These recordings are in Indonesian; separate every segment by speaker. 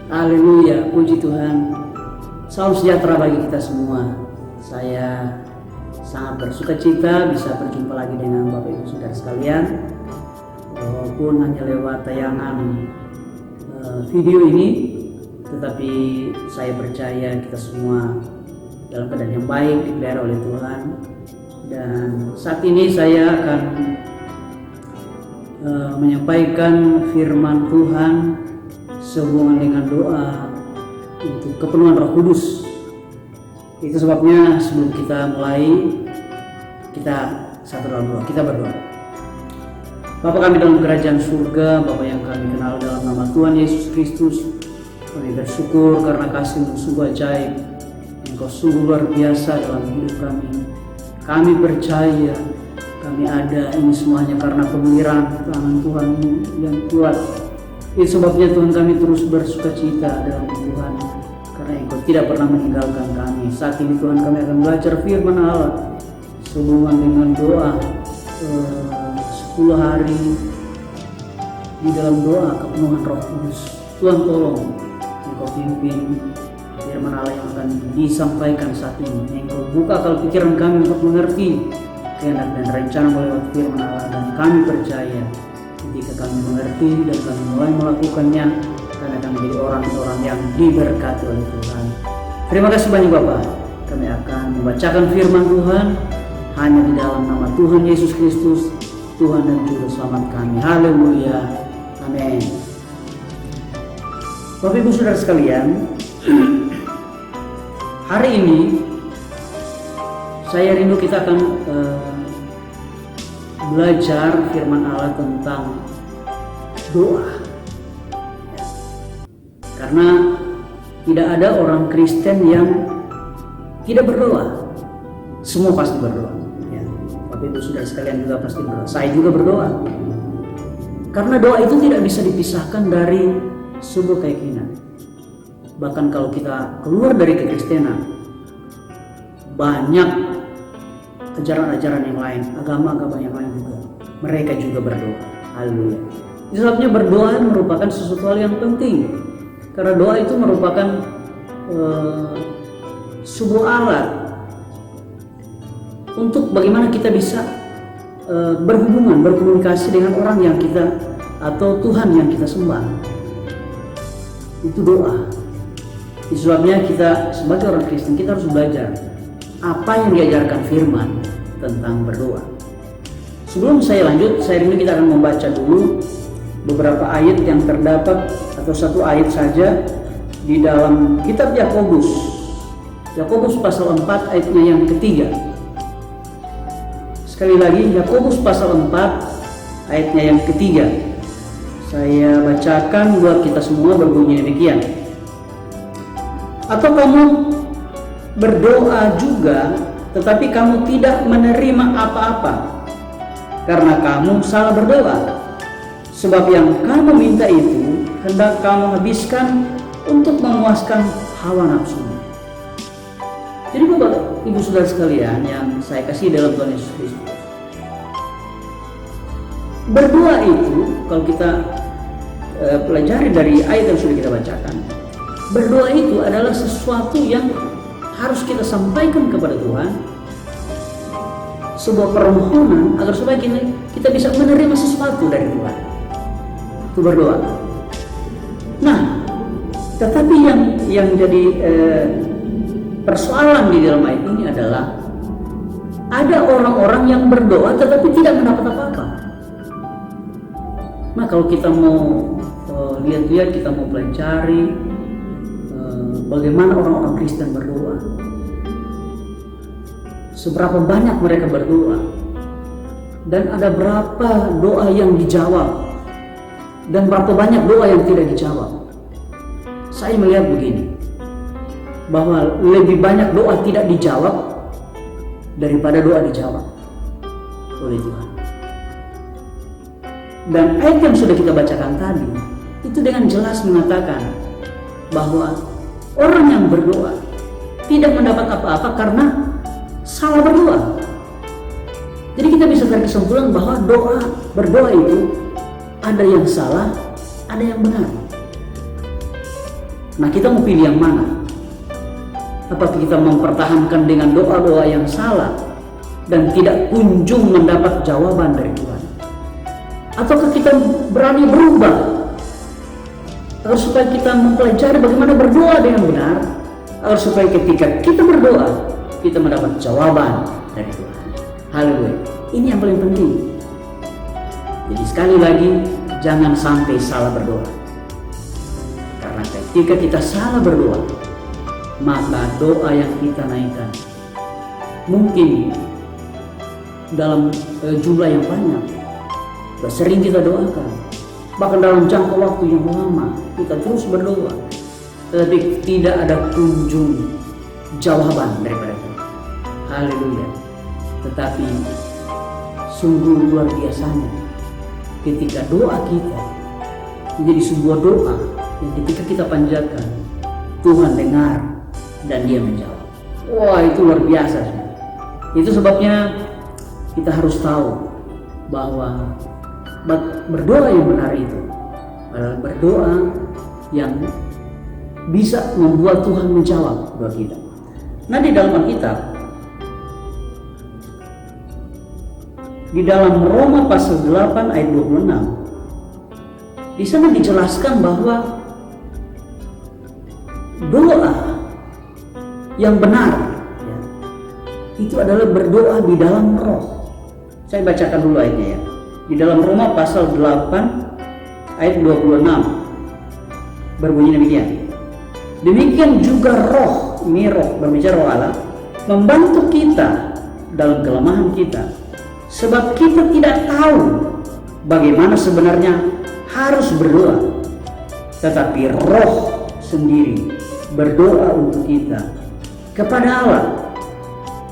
Speaker 1: Haleluya, puji Tuhan. Salam sejahtera bagi kita semua. Saya sangat bersuka cita bisa berjumpa lagi dengan Bapak Ibu Saudara sekalian. Walaupun hanya lewat tayangan video ini, tetapi saya percaya kita semua dalam keadaan yang baik, dipelihara oleh Tuhan. Dan saat ini saya akan menyampaikan firman Tuhan sehubungan dengan doa untuk kepenuhan Roh Kudus. Itu sebabnya sebelum kita mulai, kita satu dalam doa, kita berdoa. Bapa kami dalam kerajaan surga, Bapa yang kami kenal dalam nama Tuhan Yesus Kristus, kami bersyukur karena kasih-Mu sungguh ajaib. Engkau sungguh luar biasa dalam hidup kami. Kami percaya kami ada ini semuanya karena pemeliharaan tangan Tuhan-Mu yang kuat. Itu sebabnya Tuhan kami terus bersuka cita dalam Tuhan, karena Engkau tidak pernah meninggalkan kami. Saat ini Tuhan kami akan belajar firman Allah sehubungan dengan doa 10 hari di dalam doa kepenuhan Roh Kudus. Tuhan tolong Engkau pimpin firman Allah yang akan disampaikan saat ini. Engkau buka akal pikiran kami untuk mengerti kehendak dan rencana lewat firman Allah, dan kami percaya ketika kami mengerti dan kami mulai melakukannya, karena kami menjadi orang-orang yang diberkati oleh Tuhan. Terima kasih banyak Bapak. Kami akan membacakan firman Tuhan hanya di dalam nama Tuhan Yesus Kristus, Tuhan dan Juru Selamat kami. Haleluya. Amin. Bapak Ibu Saudara sekalian, hari ini saya rindu kita akan belajar firman Allah tentang doa. Karena tidak ada orang Kristen yang tidak berdoa. Semua pasti berdoa. Ya. Bapak Ibu Saudara sekalian juga pasti berdoa. Saya juga berdoa. Karena doa itu tidak bisa dipisahkan dari sebuah keyakinan. Bahkan kalau kita keluar dari kekristenan, banyak ajaran-ajaran yang lain, agama-agama yang lain juga, mereka juga berdoa. Haleluya. Sebabnya berdoa merupakan sesuatu hal yang penting, karena doa itu merupakan sebuah alat untuk bagaimana kita bisa berhubungan, berkomunikasi dengan orang yang kita atau Tuhan yang kita sembah. Itu doa. Sebabnya kita sebagai orang Kristen, kita harus belajar apa yang diajarkan firman tentang berdoa. Sebelum saya lanjut, saya ingin kita akan membaca dulu beberapa ayat yang terdapat, atau satu ayat saja di dalam kitab Yakobus. Yakobus pasal 4 ayatnya yang ketiga. Sekali lagi, Yakobus pasal 4 ayatnya yang ketiga. Saya bacakan buat kita semua, berbunyi demikian. Atau kamu berdoa juga, tetapi kamu tidak menerima apa-apa karena kamu salah berdoa. Sebab yang kamu minta itu hendak kamu habiskan untuk memuaskan hawa nafsu. Jadi Bapak Ibu Saudara sekalian yang saya kasih dalam Tuhan Yesus Kristus, berdoa itu kalau kita pelajari dari ayat yang sudah kita bacakan, berdoa itu adalah sesuatu yang harus kita sampaikan kepada Tuhan, sebuah permohonan agar supaya kita bisa menerima sesuatu dari Tuhan. Itu berdoa. Nah, tetapi yang jadi persoalan di dalam ayat ini adalah ada orang-orang yang berdoa tetapi tidak mendapat apa-apa. Nah, kalau kita mau lihat-lihat, kita mau pelajari bagaimana orang-orang Kristen berdoa, seberapa banyak mereka berdoa, dan ada berapa doa yang dijawab, dan berapa banyak doa yang tidak dijawab. Saya melihat begini, bahwa lebih banyak doa tidak dijawab daripada doa dijawab oleh Tuhan. Dan ayat yang sudah kita bacakan tadi itu dengan jelas mengatakan bahwa orang yang berdoa tidak mendapat apa-apa karena salah berdoa. Jadi kita bisa tarik kesimpulan bahwa berdoa itu ada yang salah, ada yang benar. Nah, kita mau pilih yang mana? Apakah kita mempertahankan dengan doa-doa yang salah dan tidak kunjung mendapat jawaban dari Tuhan? Ataukah kita berani berubah agar supaya kita mempelajari bagaimana berdoa dengan benar, agar supaya ketika kita berdoa kita mendapat jawaban dari Tuhan. Haleluya. Ini yang paling penting. Jadi sekali lagi, jangan sampai salah berdoa. Karena ketika kita salah berdoa, maka doa yang kita naikkan mungkin dalam jumlah yang banyak, sering kita doakan, bahkan dalam jangka waktu yang lama kita terus berdoa, tetapi tidak ada kunjung jawaban daripada Tuhan. Haleluya. Tetapi sungguh luar biasanya ketika doa kita menjadi sebuah doa yang ketika kita panjatkan, Tuhan dengar dan Dia menjawab. Wah, itu luar biasa. Itu sebabnya kita harus tahu bahwa berdoa yang benar itu adalah berdoa yang bisa membuat Tuhan menjawab doa kita. Nah, di dalam Alkitab, di dalam Roma pasal 8 ayat 26, di sana dijelaskan bahwa doa yang benar itu adalah berdoa di dalam roh. Saya bacakan dulu ayatnya ya. Di dalam Roma pasal 8 ayat 26 berbunyi demikian. Demikian juga roh, ini roh, berbicara roh Allah, membantu kita dalam kelemahan kita, sebab kita tidak tahu bagaimana sebenarnya harus berdoa, tetapi roh sendiri berdoa untuk kita kepada Allah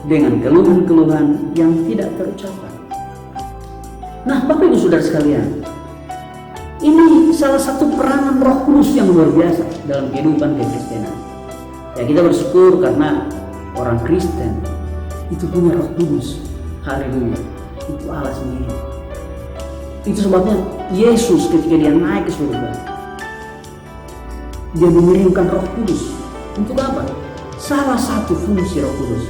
Speaker 1: dengan keluhan-keluhan yang tidak terucapkan. Nah, Bapak Ibu Saudara sekalian, ini salah satu peranan Roh Kudus yang luar biasa dalam kehidupan kekristenan. Ya, kita bersyukur karena orang Kristen itu punya Roh Kudus. Haleluya. Itu Allah sendiri. Itu sebabnya Yesus ketika Dia naik ke surga, Dia mengirimkan Roh Kudus. Untuk apa? Salah satu fungsi Roh Kudus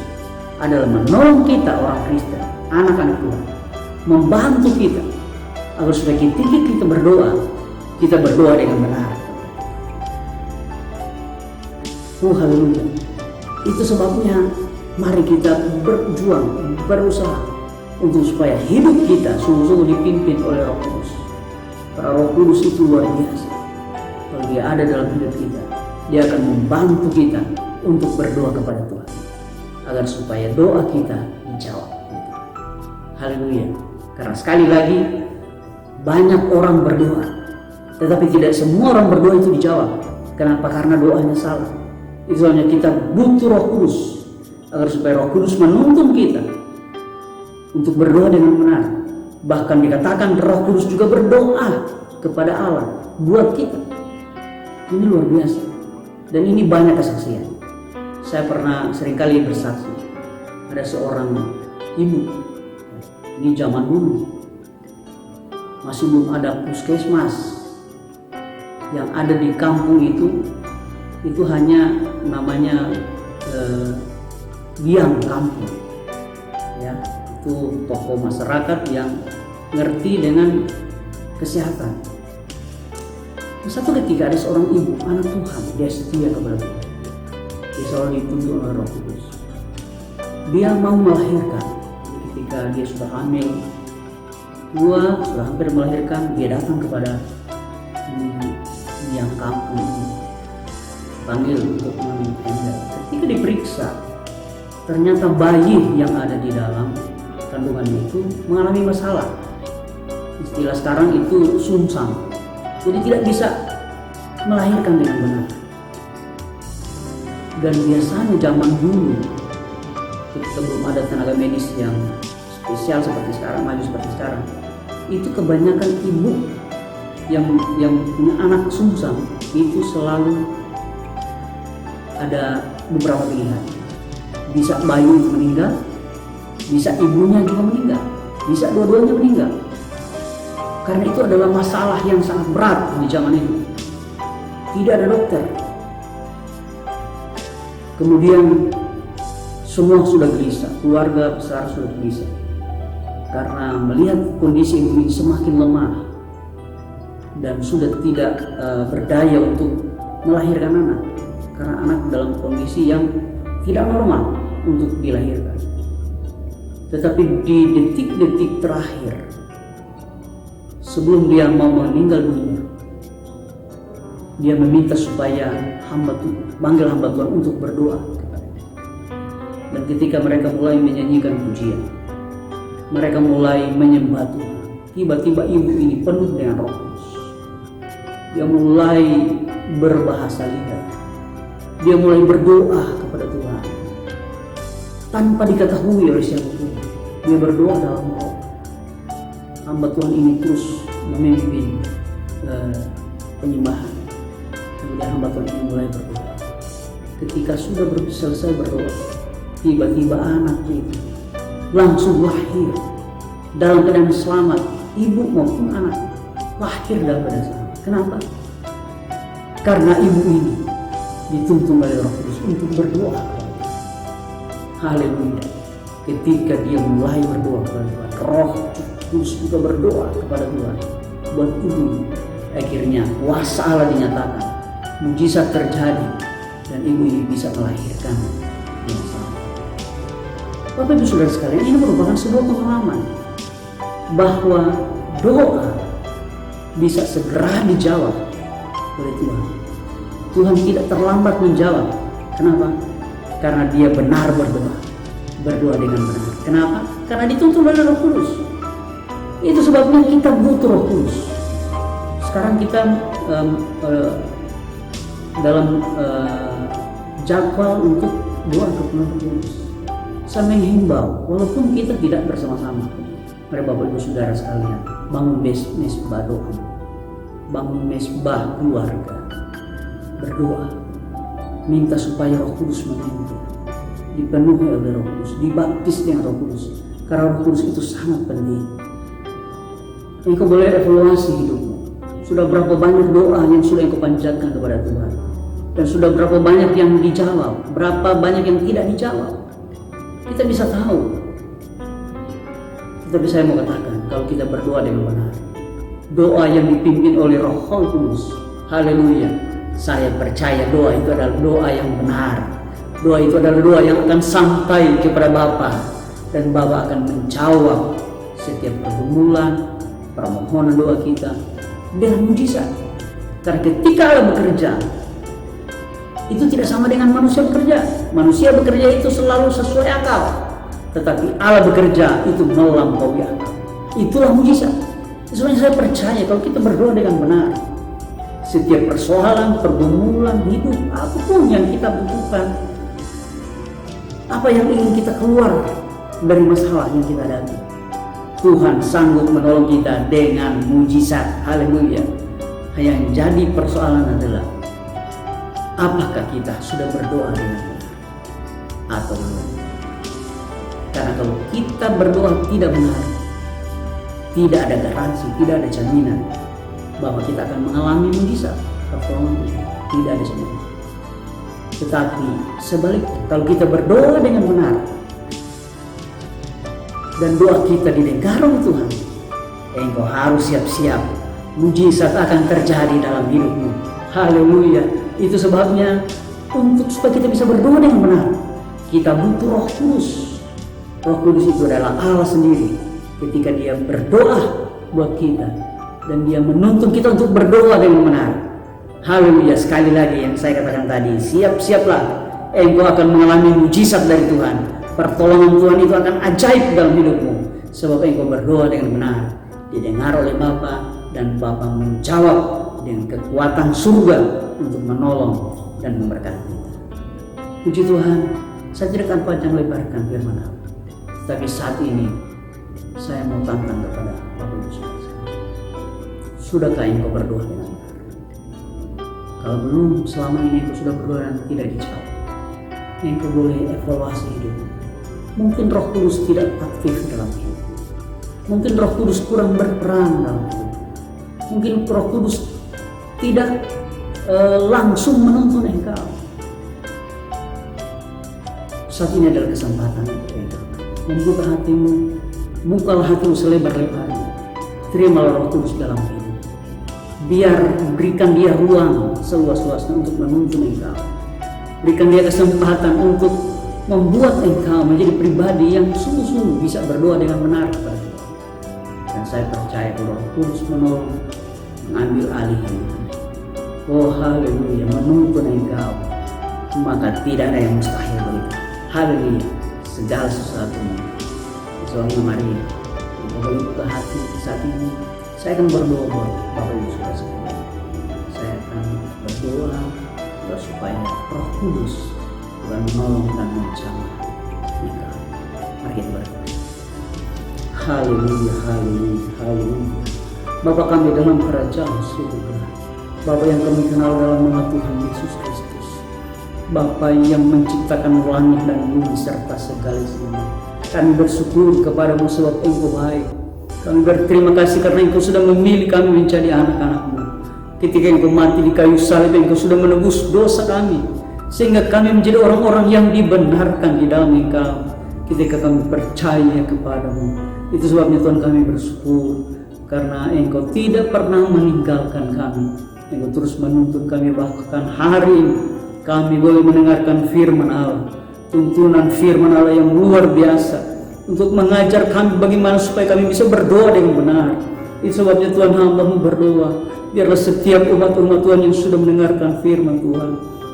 Speaker 1: adalah menolong kita orang Kristen, anak-anak Tuhan, membantu kita agar supaya ketika kita berdoa dengan benar. Haleluya. Itu sebabnya mari kita berjuang, berusaha untuk supaya hidup kita sungguh-sungguh dipimpin oleh Roh Kudus. Karena Roh Kudus itu luar biasa. Kalau Dia ada dalam hidup kita, Dia akan membantu kita untuk berdoa kepada Tuhan agar supaya doa kita dijawab. Haleluya. Karena sekali lagi, banyak orang berdoa, tetapi tidak semua orang berdoa itu dijawab. Kenapa? Karena doanya salah. Itu hanya kita butuh Roh Kudus agar supaya Roh Kudus menuntun kita untuk berdoa dengan benar. Bahkan dikatakan Roh Kudus juga berdoa kepada Allah buat kita. Ini luar biasa. Dan ini banyak kesaksian. Saya pernah seringkali bersaksi. Ada seorang ibu, ini zaman dulu masih belum ada puskesmas. Yang ada di kampung itu hanya namanya biang kampung. Ya, itu tokoh masyarakat yang ngerti dengan kesehatan. Satu ketika ada seorang ibu, anak Tuhan, dia setia kepada Tuhan. Dia selalu dituntun oleh Roh Kudus. Dia mau melahirkan. Ketika dia sudah hamil, sudah hampir melahirkan, dia datang kepada yang kampung ini, panggil untuk meminta. Ketika diperiksa, ternyata bayi yang ada di dalam kandungan itu mengalami masalah. Istilah sekarang itu sungsang. Jadi tidak bisa melahirkan dengan benar. Dan biasanya zaman dulu, ketika belum ada tenaga medis yang spesial seperti sekarang, maju seperti sekarang, itu kebanyakan ibu yang punya anak sungsang itu selalu ada beberapa pilihan. Bisa bayi meninggal, bisa ibunya juga meninggal, bisa dua-duanya meninggal. Karena itu adalah masalah yang sangat berat di zaman itu. Tidak ada dokter, Kemudian semua sudah gelisah, keluarga besar sudah gelisah karena melihat kondisi ibu ini semakin lemah dan sudah tidak berdaya untuk melahirkan anak, karena anak dalam kondisi yang tidak normal untuk dilahirkan. Tetapi di detik-detik terakhir sebelum dia mau meninggal dunia, dia meminta supaya panggil hamba Tuhan untuk berdoa kepadanya. Dan ketika mereka mulai menyanyikan pujian, mereka mulai menyembah Tuhan, tiba-tiba ibu ini penuh dengan Roh Kudus. Dia mulai berbahasa lidah, dia mulai berdoa kepada Tuhan tanpa diketahui oleh siapapun. Dia berdoa dalam roh. Hamba Tuhan ini terus memimpin penyembahan. Kemudian hamba Tuhan ini mulai berdoa. Ketika sudah selesai berdoa, tiba-tiba anaknya itu langsung lahir dalam keadaan selamat. Ibu maupun anak lahir dalam keadaan selamat. Kenapa? Karena ibu ini dituntun oleh Roh Kudus untuk berdoa. Haleluya. Ketika dia mulai berdoa kepada Tuhan, Roh Kudus juga berdoa kepada Tuhan buat ibu ini. Akhirnya kuasa Allah dinyatakan, mujizat terjadi, dan ibu ini bisa melahirkan dengan selamat. Bapak Ibu Saudara sekalian, ini merupakan sebuah pengalaman bahwa doa bisa segera dijawab oleh Tuhan. Tuhan tidak terlambat menjawab. Kenapa? Karena dia benar berdoa dengan benar. Kenapa? Karena dituntun oleh Roh Kudus. Itu sebabnya kita butuh Roh Kudus. Sekarang kita dalam jadwal untuk doa kepenuhan Roh Kudus. Saya menghimbau, walaupun kita tidak bersama-sama, mari Bapak Ibu Saudara sekalian, bangun mesbah doa, bangun mesbah keluarga, berdoa, minta supaya Roh Kudus memimpin, dipenuhi oleh Roh Kudus, dibaptis dengan Roh Kudus, karena Roh Kudus itu sangat penting. Engkau boleh evaluasi hidupmu. Sudah berapa banyak doa yang sudah engkau panjatkan kepada Tuhan, dan sudah berapa banyak yang dijawab, berapa banyak yang tidak dijawab. Kita bisa tahu. Tapi saya mau katakan, kalau kita berdoa dengan benar, doa yang dipimpin oleh Roh Kudus, haleluya, saya percaya doa itu adalah doa yang benar. Doa itu adalah doa yang akan sampai kepada Bapa, dan Bapa akan menjawab setiap pergumulan, permohonan doa kita dengan mujizat. Karena ketika Allah bekerja, itu tidak sama dengan manusia bekerja. Manusia bekerja itu selalu sesuai akal, tetapi Allah bekerja itu melampaui akal. Itulah mujizat. Sebenarnya saya percaya kalau kita berdoa dengan benar, setiap persoalan, pergumulan hidup, apapun yang kita butuhkan, apa yang ingin kita keluar dari masalah yang kita hadapi, Tuhan sanggup menolong kita dengan mujizat. Haleluya. Yang jadi persoalan adalah, apakah kita sudah berdoa dengan benar atau belum? Karena kalau kita berdoa tidak benar, tidak ada garansi, tidak ada jaminan bahwa kita akan mengalami mujizat pertolongan Tuhan. Tidak ada jaminan. Tetapi sebaliknya, kalau kita berdoa dengan benar dan doa kita didengar oleh Tuhan, engkau harus siap-siap, mujizat akan terjadi dalam hidupmu. Haleluya. Itu sebabnya supaya kita bisa berdoa dengan benar, kita butuh Roh Kudus. Roh Kudus itu adalah Allah sendiri. Ketika dia berdoa buat kita dan dia menuntun kita untuk berdoa dengan benar, haleluya. Sekali lagi yang saya katakan tadi, siap-siaplah, engkau akan mengalami mujizat dari Tuhan. Pertolongan Tuhan itu akan ajaib dalam hidupmu, sebab engkau berdoa dengan benar, didengar oleh Bapa, dan Bapa menjawab dengan kekuatan surga untuk menolong dan memberkati kita. Puji Tuhan, saya tidak akan panjang lebarkan firman Allah, tapi saat ini saya mau tantang kepada Bapak Ibu Saudara. Sudahkah engkau berdoa dengan benar? Kalau belum, selama ini engkau sudah berdoa dan tidak dijawab, engkau boleh evaluasi hidupmu. Mungkin Roh Kudus tidak aktif dalam hidup, mungkin Roh Kudus kurang berperan dalam hidup, mungkin Roh Kudus tidak langsung menuntun engkau. Saat ini adalah kesempatan untuk engkau membuka hatimu, bukalah hatimu selebar-lebarnya. Terimalah Roh Kudus dalam hidup. Berikan dia ruang seluas-luasnya untuk menuntun engkau. Berikan dia kesempatan untuk membuat engkau menjadi pribadi yang sungguh-sungguh bisa berdoa dengan benar kepada Tuhan. Dan saya percaya bahwa Roh Kudus menolong mengambil alih hidup. Oh haleluya, menuntun engkau, maka tidak ada yang mustahil bagi Tuhan. Haleluya, segala sesuatunya. Soalnya Maria, boleh buka hati saat ini. Saya akan berdoa buat Bapak Ibu Saudara sekalian. Saya akan berdoa supaya Roh Kudus Tuhan menolong dan menjamah engkau. Mari kita berdoa. Haleluya, haleluya, haleluya. Bapa kami dalam kerajaan surga, Bapa yang kami kenal dalam nama Tuhan Yesus Kristus, Bapa yang menciptakan langit dan bumi serta segala isinya. Kami bersyukur kepadamu sebab Engkau baik. Kami berterima kasih karena Engkau sudah memilih kami menjadi anak-anak-Mu. Ketika Engkau mati di kayu salib, Engkau sudah menebus dosa kami, sehingga kami menjadi orang-orang yang dibenarkan di dalam Engkau ketika kami percaya kepadamu. Itu sebabnya Tuhan kami bersyukur karena Engkau tidak pernah meninggalkan kami. Engkau terus menuntun kami, bahkan hari ini kami boleh mendengarkan firman Allah, tuntunan firman Allah yang luar biasa untuk mengajar kami bagaimana supaya kami bisa berdoa dengan benar. Itu sebabnya Tuhan, hamba-Mu berdoa, biarlah setiap umat-umat Tuhan yang sudah mendengarkan firman Tuhan,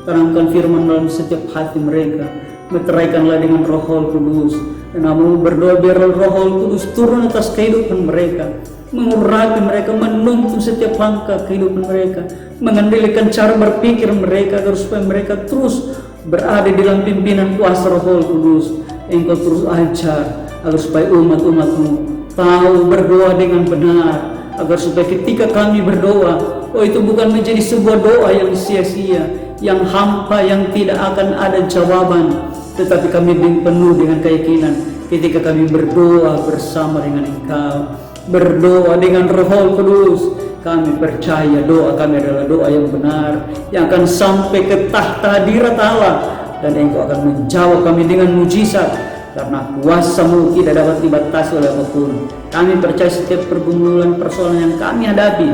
Speaker 1: tanamkan firman dalam setiap hati mereka, meteraikanlah dengan Roh Kudus. Dan hamba-Mu berdoa biarlah Roh Kudus turun atas kehidupan mereka, mengurapi mereka, menuntun setiap langkah kehidupan mereka, mengendalikan cara berpikir mereka agar supaya mereka terus berada di dalam pimpinan kuasa Roh Kudus. Engkau terus ajar agar supaya umat-umat-Mu tahu berdoa dengan benar, agar supaya ketika kami berdoa, oh itu bukan menjadi sebuah doa yang sia-sia, yang hampa, yang tidak akan ada jawaban, tetapi kami penuh dengan keyakinan ketika kami berdoa bersama dengan Engkau, berdoa dengan Roh Kudus. Kami percaya doa kami adalah doa yang benar, yang akan sampai ke tahta hadirat Allah, dan Engkau akan menjawab kami dengan mujizat, karena kuasa-Mu tidak dapat dibatasi oleh apapun. Kami percaya setiap pergumulan persoalan yang kami hadapi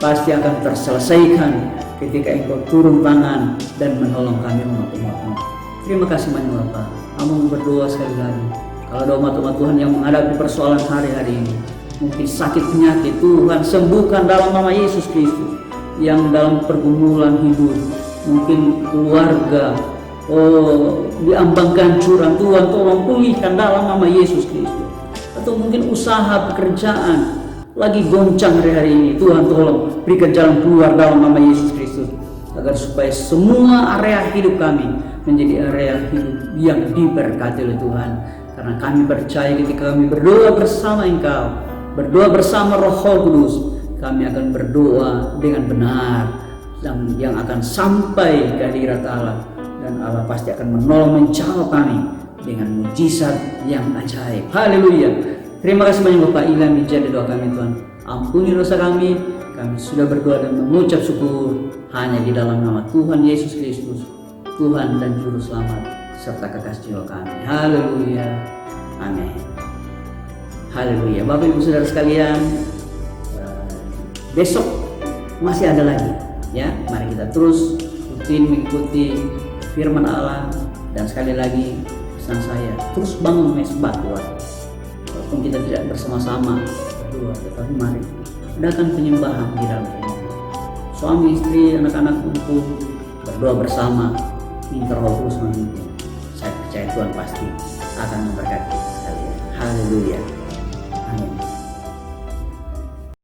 Speaker 1: pasti akan terselesaikan ketika Engkau turun tangan dan menolong kami umat-umat-Mu. Terima kasih banyak Bapak. Kami berdoa sekali lagi, kalau ada umat-umat Tuhan yang menghadapi persoalan hari-hari ini, mungkin sakit penyakit, Tuhan sembuhkan dalam nama Yesus Kristus. Yang dalam pergumulan hidup, mungkin keluarga, diambang kehancuran, Tuhan tolong pulihkan dalam nama Yesus Kristus. Atau mungkin usaha pekerjaan lagi goncang hari ini, Tuhan tolong berikan jalan keluar dalam nama Yesus Kristus, agar supaya semua area hidup kami menjadi area hidup yang diberkati oleh Tuhan. Karena kami percaya ketika kami berdoa bersama Engkau, berdoa bersama Roh Kudus, kami akan berdoa dengan benar, dan yang akan sampai ke hadirat Allah, dan Allah pasti akan menolong menjawab kami dengan mujizat yang ajaib. Haleluya. Terima kasih banyak Bapak. Inilah menjadi doa kami Tuhan. Ampuni dosa kami. Kami sudah berdoa dan mengucap syukur hanya di dalam nama Tuhan Yesus Kristus, Tuhan dan Juru Selamat serta kekasih jiwa kami. Haleluya. Amin. Haleluya. Bapak Ibu Saudara sekalian, besok masih ada lagi ya. Mari kita terus rutin mengikuti firman Allah, dan sekali lagi pesan saya, terus bangun mesbah Tuhan. Walaupun kita tidak bersama-sama berdua, tetapi mari adakan penyembahan di dalam rumah. Suami, istri, anak-anak kumpul berdoa bersama, minta Roh Kudus memimpin. Saya percaya Tuhan pasti akan memberkati sekalian. Haleluya. Amin.